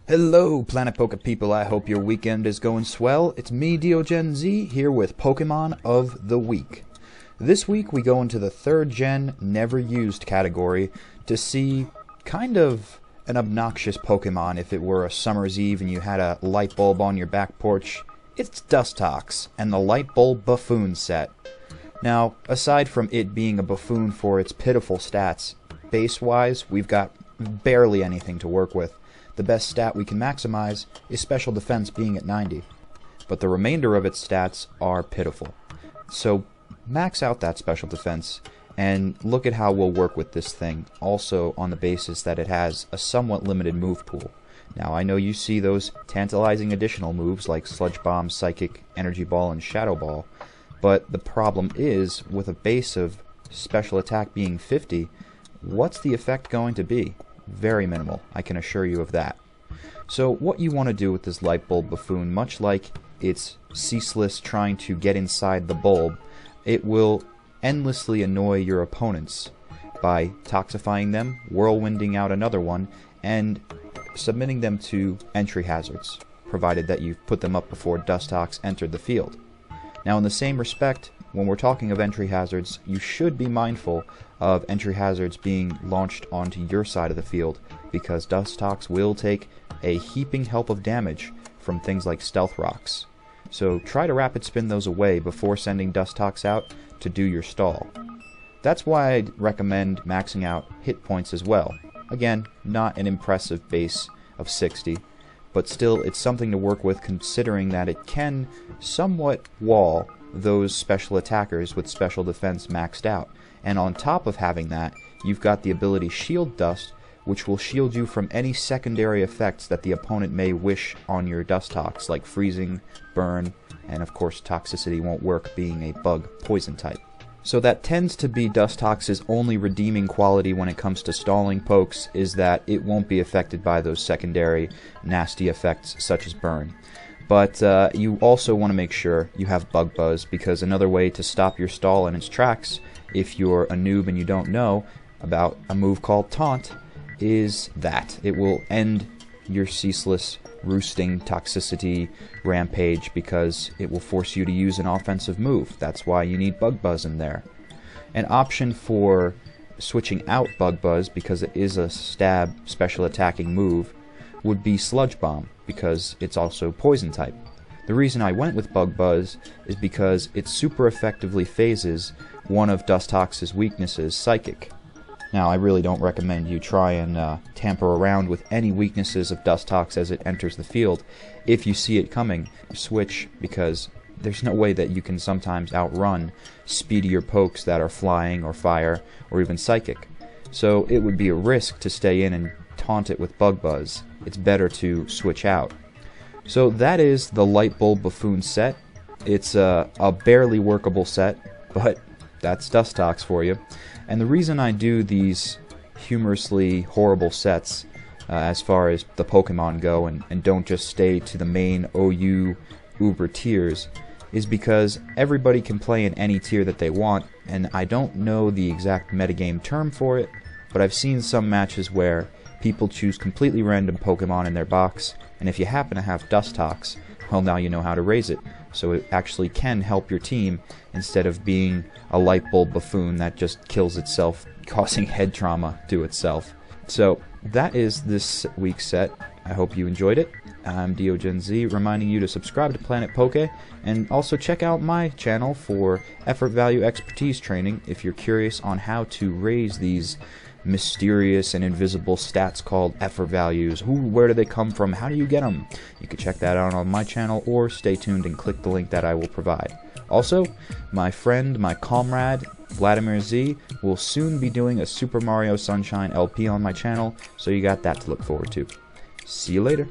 Hello, Planet Poke people. I hope your weekend is going swell. It's me, DEOGENZ, here with Pokemon of the Week. This week we go into the 3rd gen never used category to see kind of an obnoxious Pokemon if it were a summer's eve and you had a light bulb on your back porch. It's Dustox and the Light Bulb Buffoon set. Now, aside from it being a buffoon for its pitiful stats, base-wise, we've got barely anything to work with. The best stat we can maximize is special defense being at 90, but the remainder of its stats are pitiful. So max out that special defense and look at how we'll work with this thing, also on the basis that it has a somewhat limited move pool. Now I know you see those tantalizing additional moves like Sludge Bomb, Psychic, Energy Ball, and Shadow Ball, but the problem is, with a base of special attack being 50, what's the effect going to be? Very minimal, I can assure you of that. So what you want to do with this Light Bulb Buffoon, much like it's ceaseless trying to get inside the bulb, it will endlessly annoy your opponents by toxifying them, whirlwinding out another one, and submitting them to entry hazards, provided that you've put them up before Dustox entered the field. Now in the same respect, when we're talking of entry hazards, you should be mindful of entry hazards being launched onto your side of the field, because Dustox will take a heaping help of damage from things like Stealth Rocks. So try to rapid spin those away before sending Dustox out to do your stall. That's why I'd recommend maxing out hit points as well. Again, not an impressive base of 60, but still it's something to work with considering that it can somewhat wall those special attackers with special defense maxed out. And on top of having that, you've got the ability Shield Dust, which will shield you from any secondary effects that the opponent may wish on your Dustox, like freezing, burn, and of course toxicity won't work being a bug poison type. So that tends to be Dustox's only redeeming quality when it comes to stalling pokes, is that it won't be affected by those secondary nasty effects such as burn. But you also want to make sure you have Bug Buzz, because another way to stop your stall in its tracks, if you're a noob and you don't know about a move called Taunt, is that it will end your ceaseless roosting toxicity rampage because it will force you to use an offensive move. That's why you need Bug Buzz in there. An option for switching out Bug Buzz, because it is a stab special attacking move, would be Sludge Bomb, because it's also poison type. The reason I went with Bug Buzz is because it super effectively phases one of Dustox's weaknesses, Psychic. Now, I really don't recommend you try and tamper around with any weaknesses of Dustox as it enters the field. If you see it coming, switch, because there's no way that you can sometimes outrun speedier pokes that are flying or fire or even psychic. So it would be a risk to stay in and taunt it with Bug Buzz. It's better to switch out. So that is the Light Bulb Buffoon set. It's a barely workable set, but that's Dustox for you. And the reason I do these humorously horrible sets as far as the Pokemon go, and don't just stay to the main OU Uber tiers, is because everybody can play in any tier that they want, and I don't know the exact metagame term for it, but I've seen some matches where people choose completely random Pokemon in their box, and if you happen to have Dustox, well, now you know how to raise it. So it actually can help your team instead of being a Light Bulb Buffoon that just kills itself, causing head trauma to itself. So that is this week's set. I hope you enjoyed it. I'm DEOGENZ, reminding you to subscribe to Planet Poke, and also check out my channel for effort value expertise training if you're curious on how to raise these mysterious and invisible stats called effort values. Where do they come from? How do you get them? You can check that out on my channel, or stay tuned and click the link that I will provide. Also, my friend, my comrade, Vladimir Z, will soon be doing a Super Mario Sunshine LP on my channel, so you got that to look forward to. See you later.